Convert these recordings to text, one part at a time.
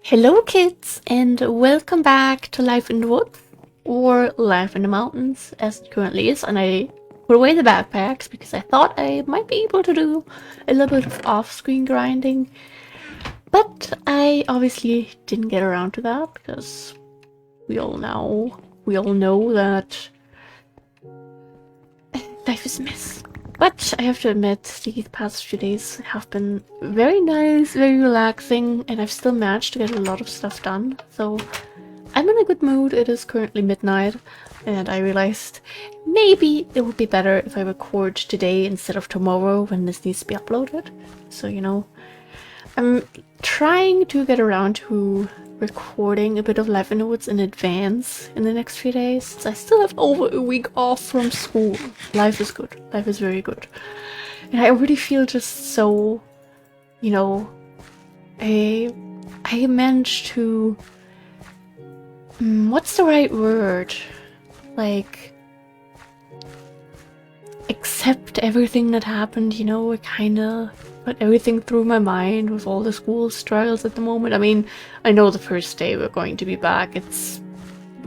Hello kids, and welcome back to Life in the Woods, or Life in the Mountains as it currently is. And I put away the backpacks because I thought I might be able to do a little bit of off-screen grinding, but I obviously didn't get around to that because we all know that life is a mess. But I have to admit, these past few days have been very nice, very relaxing, and I've still managed to get a lot of stuff done. So I'm in a good mood. It is currently midnight, and I realized maybe it would be better if I record today instead of tomorrow when this needs to be uploaded. So, you know, I'm trying to get around to recording a bit of Life in the Woods in advance in the next few days, since I still have over a week off from school. Life is good. Life is very good. And I already feel just so, you know, I managed to, what's the right word? Like, accept everything that happened, you know. I kind of put everything through my mind with all the school struggles at the moment. I mean, I know the first day we're going to be back, it's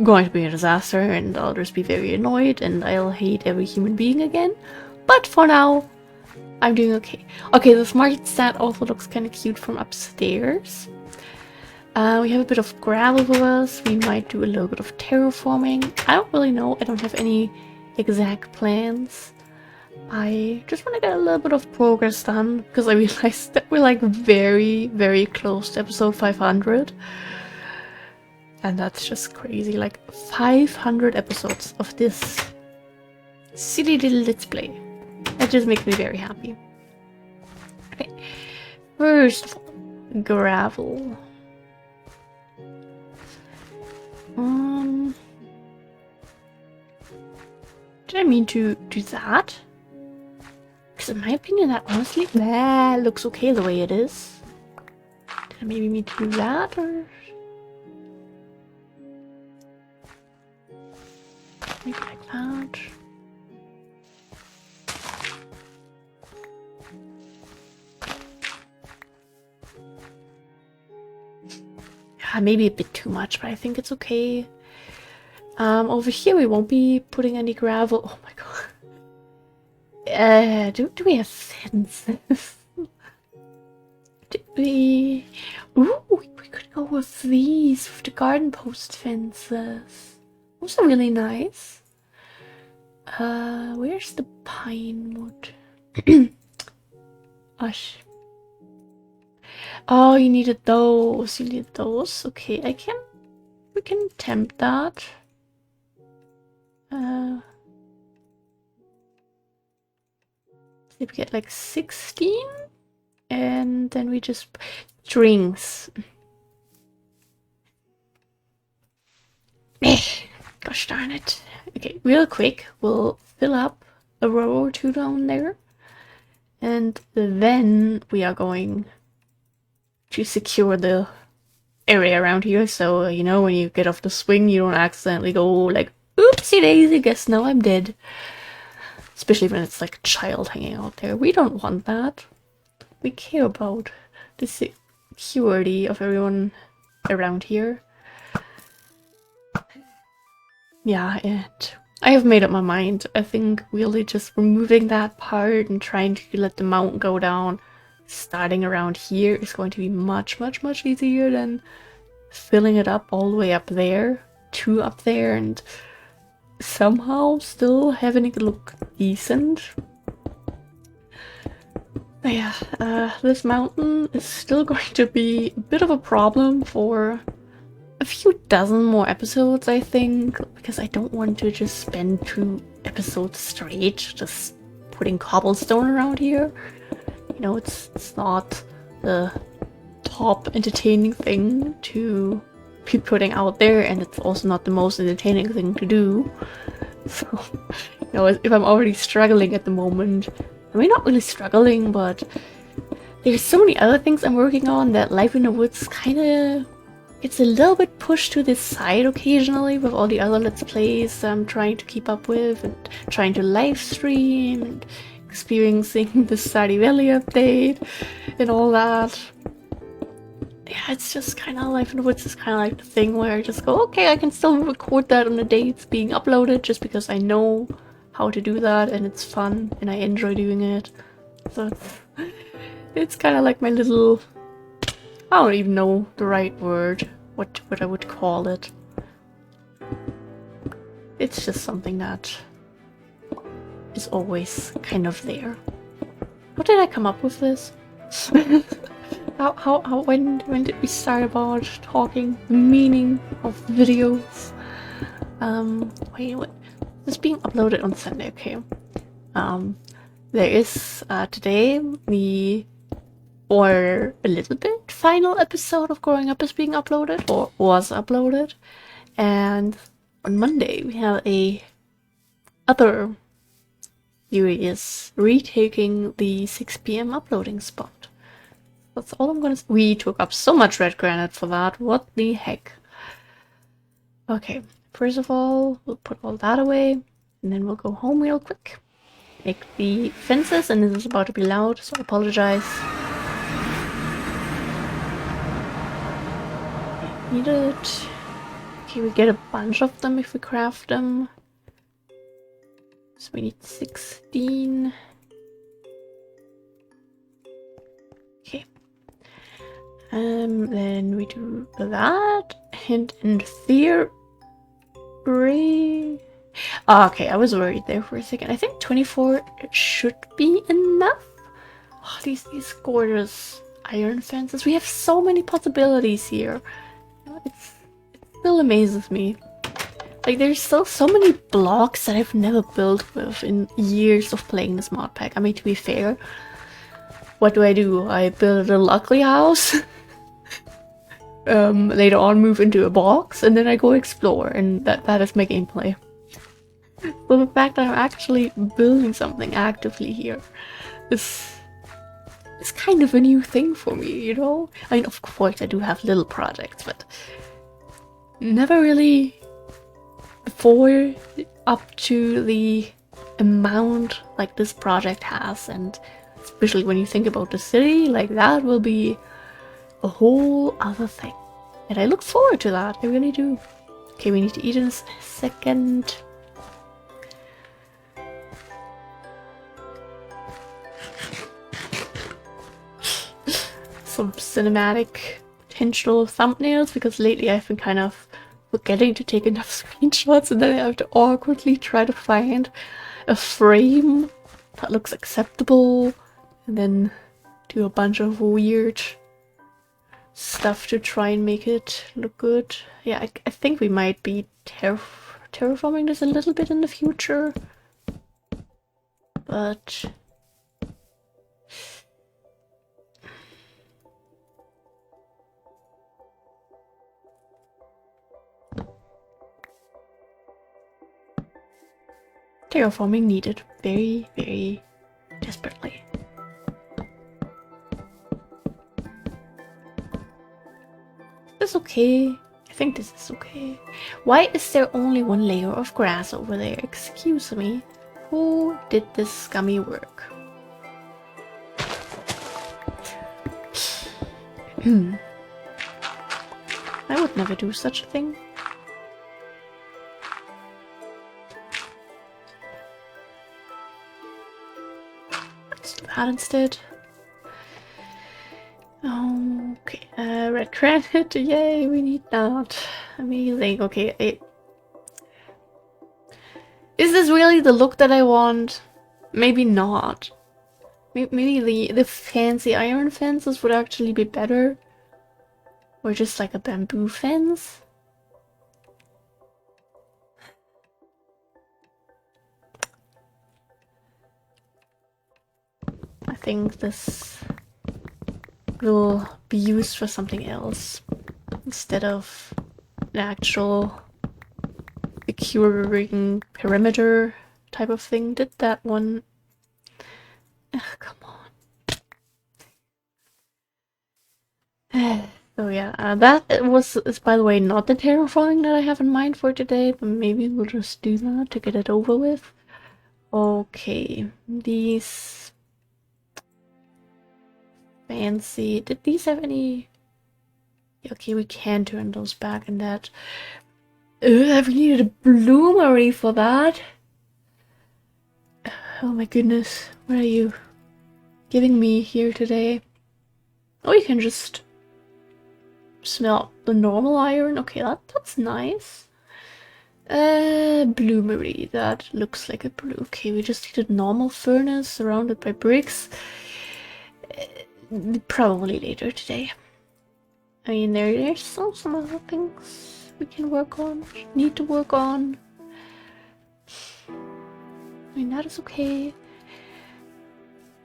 going to be a disaster, and I'll just be very annoyed, and I'll hate every human being again. But for now, I'm doing okay. Okay, the smart stand also looks kind of cute from upstairs. We have a bit of gravel with us. We might do a little bit of terraforming. I don't really know. I don't have any exact plans. I just want to get a little bit of progress done because I realized that we're like very, very close to episode 500. And that's just crazy. Like 500 episodes of this silly little let's play. That just makes me very happy. Okay, first of all, gravel. Did I mean to do that? Because in my opinion, that honestly looks okay the way it is. Did I maybe mean to do that, or maybe like that? Yeah, maybe a bit too much, but I think it's okay. Over here we won't be putting any gravel. Oh my god. Do we have fences? Do we... Ooh, we could go with these, with the garden post fences. Those are really nice. Where's the pine wood? Gosh. Oh, you needed those. You need those. Okay, we can attempt that. Did we get like 16? And then we just... Drinks. Gosh darn it. Okay, real quick, we'll fill up a row or two down there. And then we are going to secure the area around here. So, you know, when you get off the swing, you don't accidentally go like, oopsie daisy, guess now I'm dead. Especially when it's like a child hanging out there. We don't want that. We care about the security of everyone around here. Yeah, and I have made up my mind. I think really just removing that part and trying to let the mountain go down, starting around here, is going to be much, much, much easier than filling it up all the way up there, to up there, and somehow still having it look decent. But yeah, this mountain is still going to be a bit of a problem for a few dozen more episodes, I think, because I don't want to just spend 2 episodes straight just putting cobblestone around here. You know, it's not the top entertaining thing to be putting out there, and it's also not the most entertaining thing to do. So, you know, if I'm already struggling at the moment, I mean, not really struggling, but there's so many other things I'm working on that Life in the Woods kind of gets a little bit pushed to this side occasionally with all the other Let's Plays I'm trying to keep up with and trying to live stream and experiencing the Stardew Valley update and all that. yeah, it's just kind of Life in the Woods is kind of like the thing where I just go, okay, I can still record that on the day it's being uploaded just because I know how to do that and it's fun and I enjoy doing it. So it's kind of like my little, I don't even know the right word, what I would call it. It's just something that is always kind of there. How did I come up with this? When did we start about talking the meaning of videos? Wait, what? This being uploaded on Sunday, okay. There is today or a little bit final episode of Growing Up is being uploaded or was uploaded, and on Monday we have a other series retaking the 6 p.m. uploading spot. That's all I'm gonna say. We took up so much red granite for that. What the heck? Okay, first of all, we'll put all that away, and then we'll go home real quick. Make the fences, and this is about to be loud, so I apologize. Need it. Okay, we get a bunch of them if we craft them. So we need 16. Okay. Then we do that. And in theory... okay, I was worried there for a second. I think 24 should be enough. Oh, these gorgeous iron fences. We have so many possibilities here. It still amazes me. Like, there's still so many blocks that I've never built with in years of playing this mod pack. I mean, to be fair, what do? I build a little ugly house. Later on move into a box, and then I go explore, and that is my gameplay. So the fact that I'm actually building something actively here is kind of a new thing for me, you know? I mean, of course I do have little projects, but never really before up to the amount like this project has, and especially when you think about the city, like that will be a whole other thing. And I look forward to that, I really do. Okay, we need to eat in a second. Some cinematic potential thumbnails, because lately I've been kind of forgetting to take enough screenshots, and then I have to awkwardly try to find a frame that looks acceptable, and then do a bunch of weird stuff to try and make it look good. Yeah, I think we might be terraforming this a little bit in the future, but terraforming needed very, very desperately. Is this okay? I think this is okay. Why is there only one layer of grass over there? Excuse me. Who did this scummy work? I would never do such a thing. Let's do that instead. Okay, red granite, yay, we need that. Amazing, okay. Is this really the look that I want? Maybe not. Maybe the fancy iron fences would actually be better. Or just like a bamboo fence. I think this will be used for something else instead of an actual securing perimeter type of thing. Did that one? Ugh, come on. So yeah, that is by the way not the terraforming that I have in mind for today, but maybe we'll just do that to get it over with. Okay, these fancy. Did these have any Okay, we can turn those back and that. I've needed a bloomery for that. Oh my goodness, what are you giving me here today? Oh, you can just smelt the normal iron. Okay, that's nice. Bloomery, that looks like a blue. Okay, we just need a normal furnace surrounded by bricks. Probably later today. I mean, there's still some other things we can work on, need to work on. I mean, that is okay.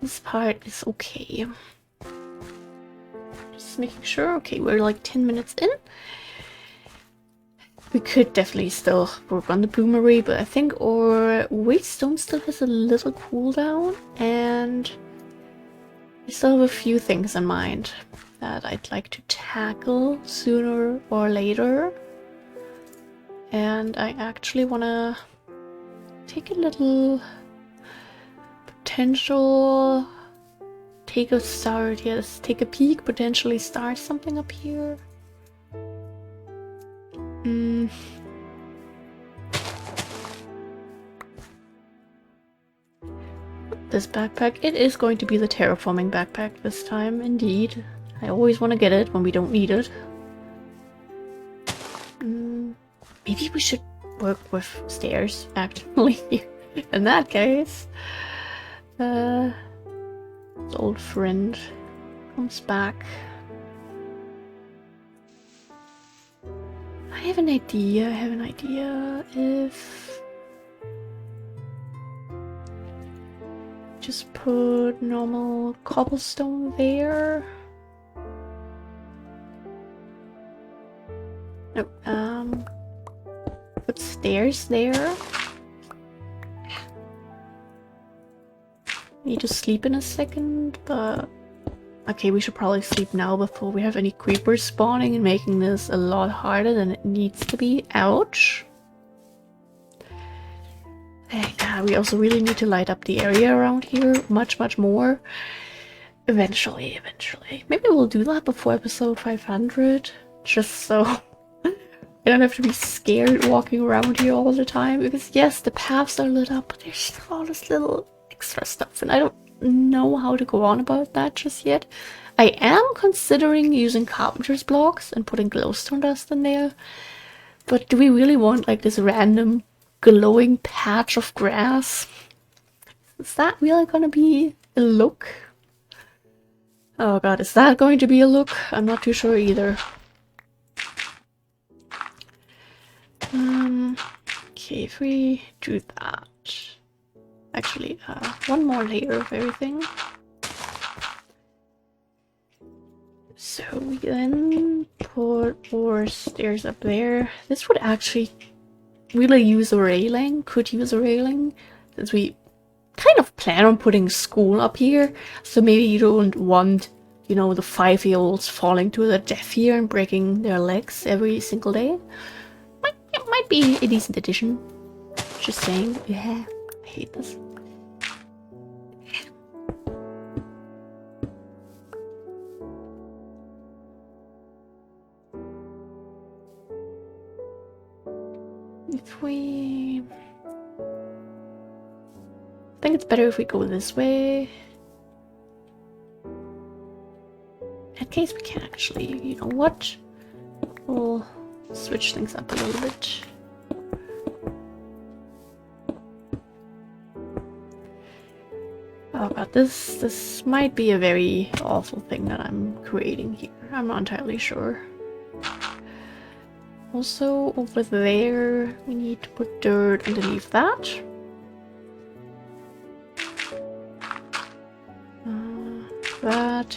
This part is okay. Just making sure. Okay, we're like 10 minutes in. We could definitely still work on the bloomery, but I think our Waystone still has a little cooldown, and I still have a few things in mind that I'd like to tackle sooner or later. And I actually want to take a little potential, take a start, yes, take a peek, potentially start something up here. This backpack, it is going to be the terraforming backpack this time, indeed. I always want to get it when we don't need it. Maybe we should work with stairs, actually. In that case. His old friend comes back. I have an idea, if... just put normal cobblestone there. No, put stairs there. Need to sleep in a second, but... okay, we should probably sleep now before we have any creepers spawning and making this a lot harder than it needs to be. Ouch! Yeah, we also really need to light up the area around here much more. Eventually. Maybe we'll do that before episode 500, just so I don't have to be scared walking around here all the time, because yes, the paths are lit up, but there's still all this little extra stuff, and I don't know how to go on about that just yet. I am considering using carpenter's blocks and putting glowstone dust in there, but do we really want like this random glowing patch of grass? Is that really gonna be a look? Oh god, is that going to be a look? I'm not too sure either. Okay, if we do that. Actually, one more layer of everything. So we then put our stairs up there. This would actually really use a railing, could use a railing, since we kind of plan on putting school up here. So maybe you don't want, you know, the 5-year-olds falling to their death here and breaking their legs every single day. It might be a decent addition. Just saying. Yeah, I hate this. If we... I think it's better if we go this way. In that case, we can actually, you know what? We'll switch things up a little bit. Oh god, this might be a very awful thing that I'm creating here. I'm not entirely sure. Also, over there, we need to put dirt underneath that.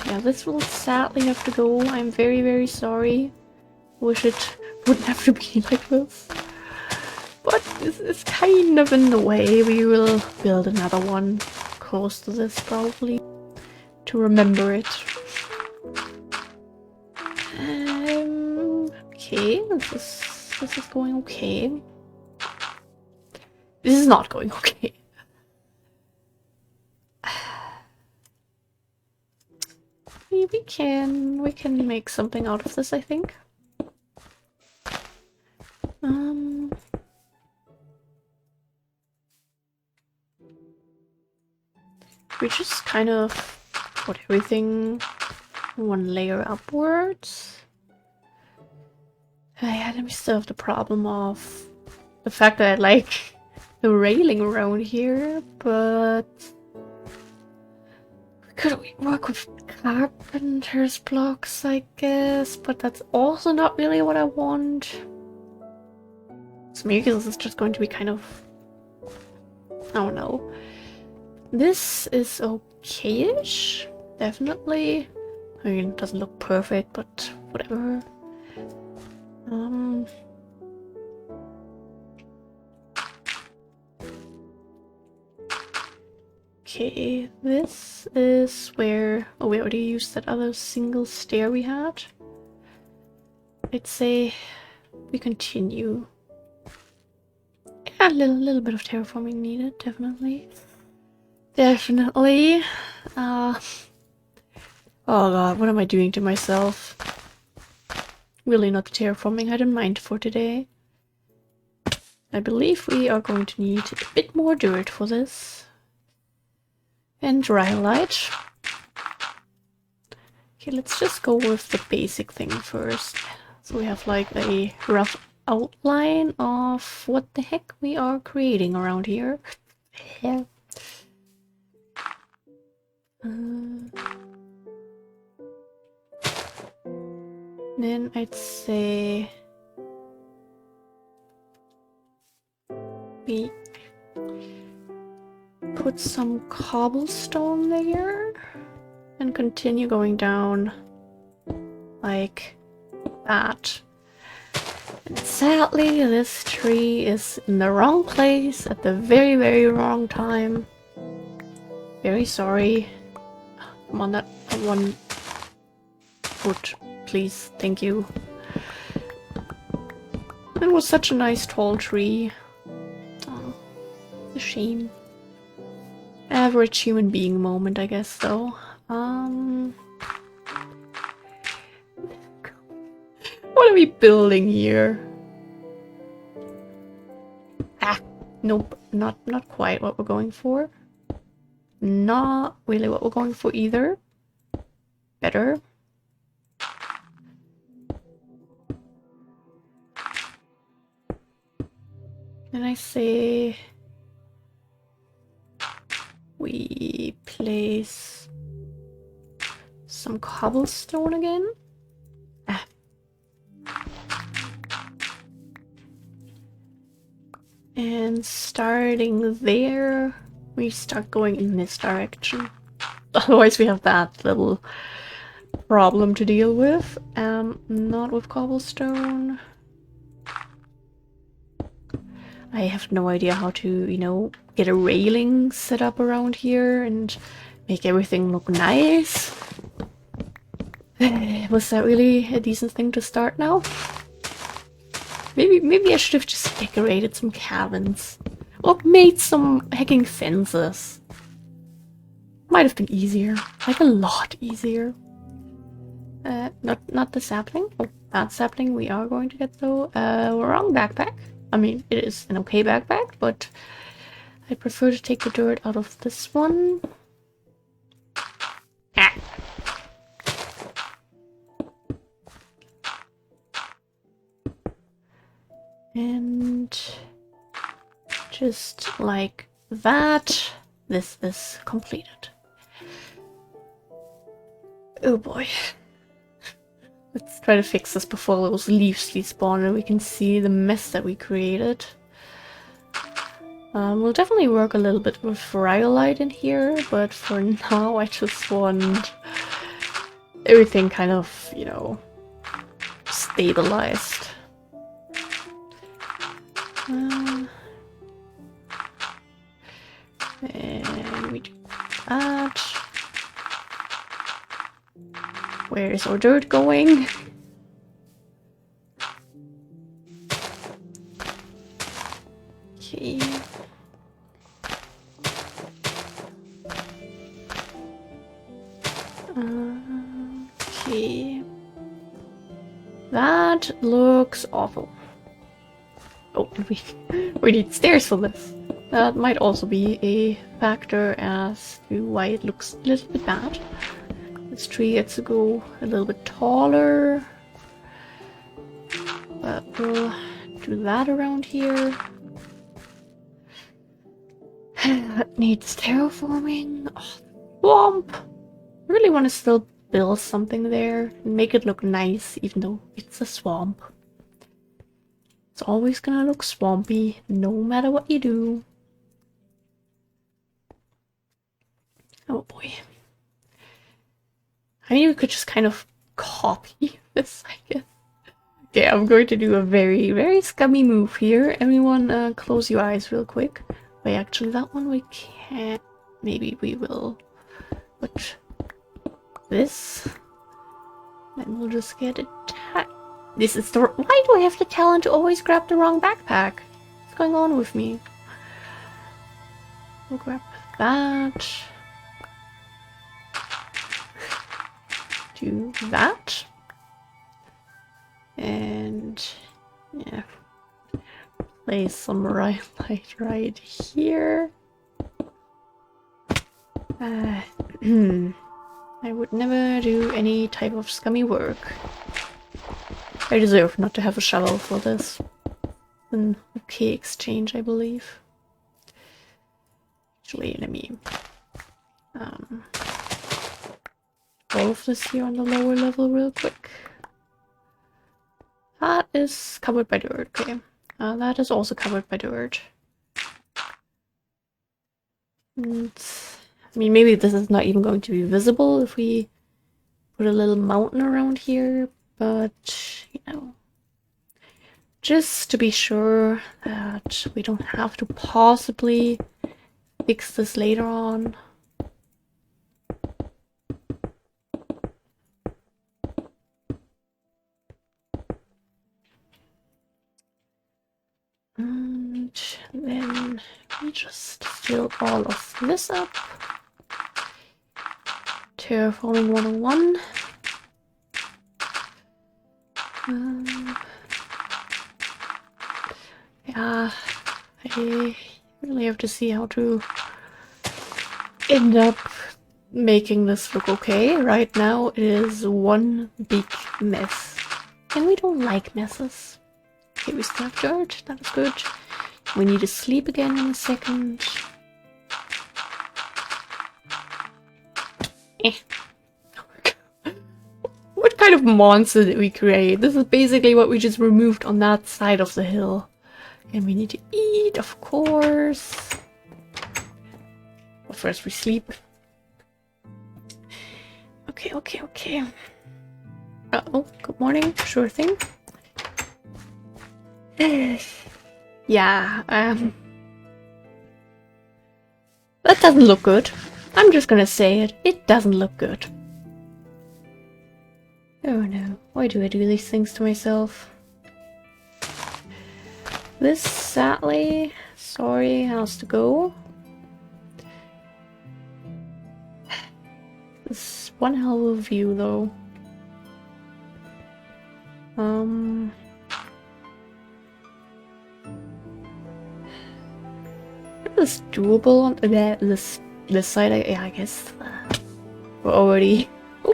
Yeah, this will sadly have to go. I'm very sorry. Wish it wouldn't have to be like this. But it's kind of in the way. We will build another one close to this probably to remember it. Okay, this is going okay. This is not going okay. we can make something out of this, I think. We just kind of put everything one layer upwards. Yeah, then we still have the problem of the fact that I like the railing around here, but could we work with carpenter's blocks, I guess, but that's also not really what I want. So maybe this is just going to be kind of, I don't know. This is okay-ish, definitely. I mean, it doesn't look perfect, but whatever. Okay, this is where... Oh, we already used that other single stair we had. I'd say we continue. Yeah, a little bit of terraforming needed, definitely. Definitely. Oh god, what am I doing to myself? Really not the terraforming I had in mind for today. I believe we are going to need a bit more dirt for this. And dry light. Okay, let's just go with the basic thing first. So we have like a rough outline of what the heck we are creating around here. Yeah. Then I'd say we put some cobblestone there and continue going down like that. And sadly, this tree is in the wrong place at the very, very wrong time. Very sorry. Come on, that one foot, please. Thank you. It was such a nice tall tree. Oh, a shame. Average human being moment, I guess, though. What are we building here? Ah, nope, not quite what we're going for. Not really what we're going for either. Better. Then I say we place some cobblestone again. Ah. And starting there, we start going in this direction. Otherwise we have that little problem to deal with. Not with cobblestone. I have no idea how to, you know, get a railing set up around here and make everything look nice. Was that really a decent thing to start now? Maybe I should have just decorated some cabins. Or made some hacking fences. Might have been easier. Like a lot easier. Not the sapling. Oh, that sapling we are going to get though. Wrong backpack. I mean, it is an okay backpack, but I prefer to take the dirt out of this one. Ah. And just like that, this is completed. Oh boy. Let's try to fix this before those leaves respawn and we can see the mess that we created. We'll definitely work a little bit with rhyolite in here, but for now I just want everything kind of, you know, stabilized. And we do that. Where is our dirt going? Okay. That looks awful. Oh, and we need stairs for this. That might also be a factor as to why it looks a little bit bad. This tree gets to go a little bit taller. But we'll do that around here. That needs terraforming. Oh, swamp! I really want to still build something there and make it look nice, even though it's a swamp. It's always gonna look swampy, no matter what you do. Oh boy. I mean, we could just kind of copy this, I guess. Okay, I'm going to do a very, very scummy move here. Everyone, close your eyes real quick. Wait, actually, that one we can't. Maybe we will. But this. Then we'll just get it. This is the. Why do I have the talent to always grab the wrong backpack? What's going on with me? We'll grab that. Do that. And yeah, place some light right here. I would never do any type of scummy work. I deserve not to have a shovel for this. An okay exchange, I believe. Actually, let me all of this here on the lower level real quick. That is covered by dirt, okay. That is also covered by dirt. And, I mean, maybe this is not even going to be visible if we put a little mountain around here, but, you know, just to be sure that we don't have to possibly fix this later on. And then we just fill all of this up. Terraforming 101. Yeah, I really have to see how to end up making this look okay. Right now it is one big mess. And we don't like messes. Okay, we still have dirt, that is good. We need to sleep again in a second. What kind of monster did we create? This is basically what we just removed on that side of the hill. And we need to eat, of course. But first we sleep. Okay, okay, okay. Oh, good morning. Sure thing. Yeah, that doesn't look good. I'm just gonna say it. It doesn't look good. Oh no, why do I do these things to myself? This, sadly, sorry, has to go. This is one hell of a view, though. It's doable on this side. I guess we're already. Oh,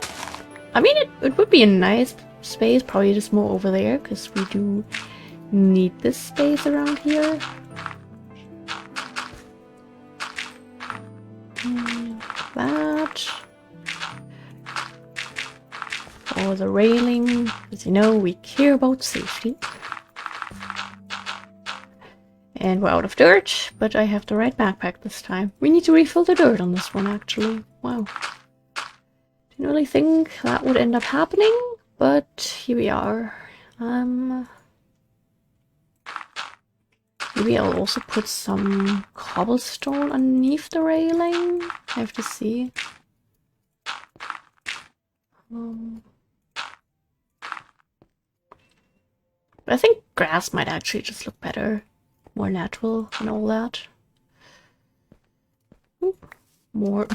I mean, it would be a nice space, probably just more over there, because we do need this space around here. That. Or the railing, because you know we care about safety. And we're out of dirt, but I have the right backpack this time. We need to refill the dirt on this one, actually. Wow. Didn't really think that would end up happening, but here we are. Maybe I'll also put some cobblestone underneath the railing. I have to see. I think grass might actually just look better. More natural and all that. Oop. More.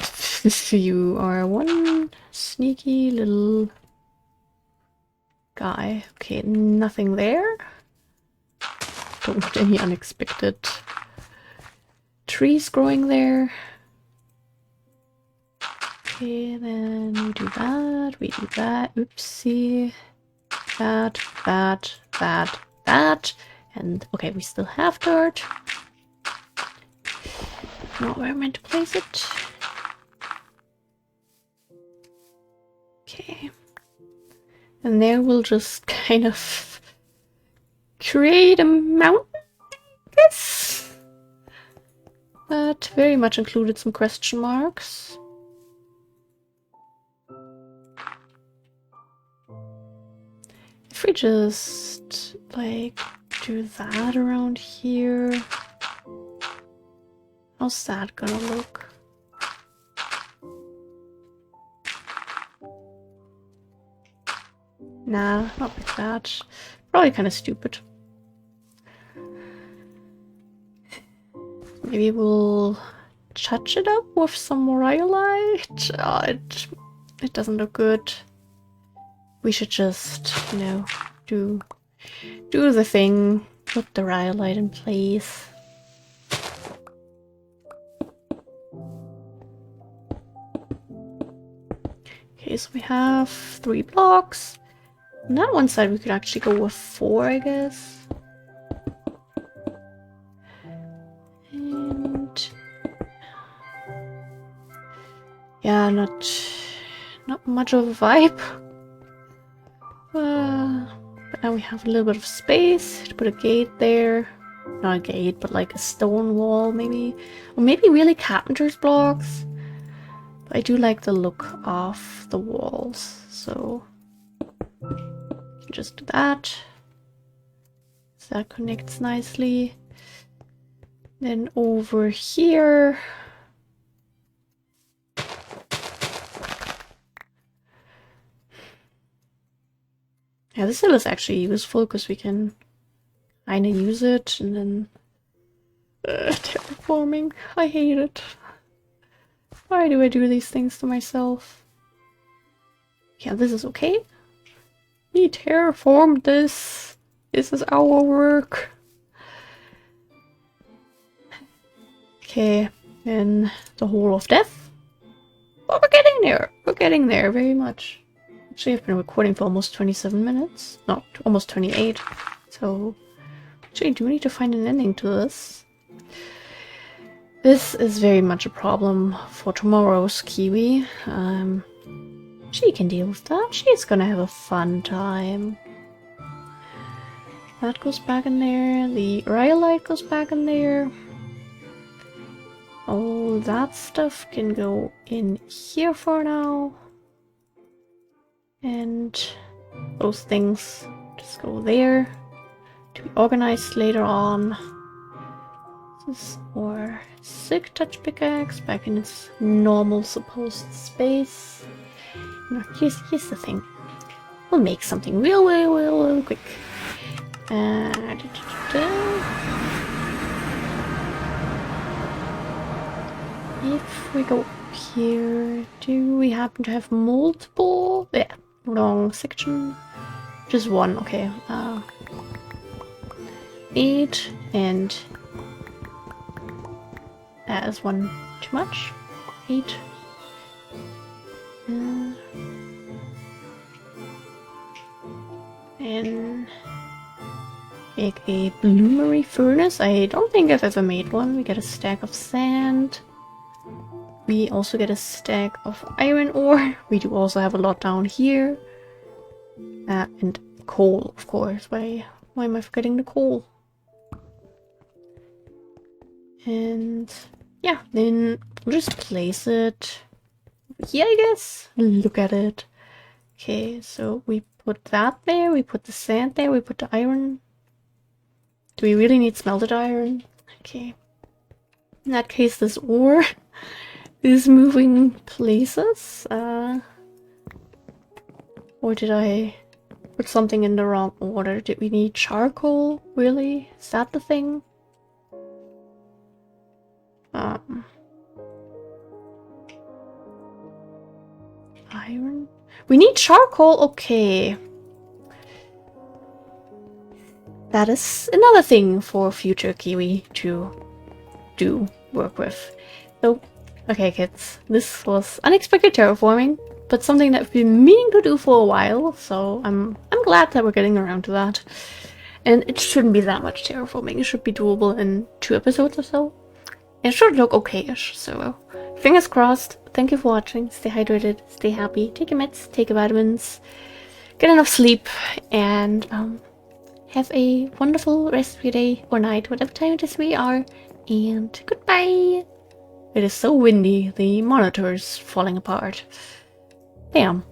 You are one sneaky little guy. Okay, nothing there. Don't want any unexpected trees growing there. Okay, then we do that, we do that. Oopsie. That, that. And okay, we still have dirt. Not where I'm meant to place it. Okay. And there we'll just kind of create a mountain, I guess. That very much included some question marks. If we just, like, do that around here, how's that gonna look? Nah, not like that. Probably kind of stupid. Maybe we'll touch it up with some rhyolite. Oh, it doesn't look good. We should just, you know, do the thing. Put the rhyolite in place. Okay, so we have 3 blocks. On that one side, we could actually go with 4, I guess. And yeah, not much of a vibe. But now we have a little bit of space to put a gate there. Not a gate, but like a stone wall, maybe. Or maybe really carpenter's blocks. But I do like the look of the walls, so just do that. So that connects nicely. Then over here. Yeah, this hill is actually useful because we can kind of use it and then terraforming. I hate it. Why do I do these things to myself? Yeah, this is okay. We terraformed this. This is our work. Okay, then the Hole of Death. But we're getting there. We're getting there very much. Actually, I've been recording for almost 27 minutes. No, almost 28. So, actually, I do need to find an ending to this. This is very much a problem for tomorrow's Kiwi. She can deal with that. She's gonna have a fun time. That goes back in there. The rhyolite goes back in there. All that stuff can go in here for now. And those things just go there to be organized later on. This is our Silk Touch pickaxe back in its normal supposed space. Now, here's the thing. We'll make something real quick. If we go here, do we happen to have multiple? Yeah, wrong section. Just one, okay. 8 and that is one too much. 8. And make a bloomery furnace. I don't think I've ever made one. We get a stack of sand. We also get a stack of iron ore. We do also have a lot down here. And coal, of course. Why am I forgetting the coal? And yeah, then we'll just place it here, I guess. Look at it. Okay, so we put that there, we put the sand there, we put the iron. Do we really need smelted iron? Okay. In that case, this ore is moving places. Or did I put something in the wrong order? Did we need charcoal? Really? Is that the thing? Iron? We need charcoal? Okay. that is another thing for future Kiwi to do work with. So, okay kids, this was unexpected terraforming, but something that I've been meaning to do for a while, so I'm glad that we're getting around to that. And it shouldn't be that much terraforming, it should be doable in 2 episodes or so. It should look okay-ish, so fingers crossed. Thank you for watching, stay hydrated, stay happy, take your meds, take your vitamins, get enough sleep, and have a wonderful rest of your day or night, whatever time it is we are, and goodbye! It is so windy, the monitor is falling apart. Damn.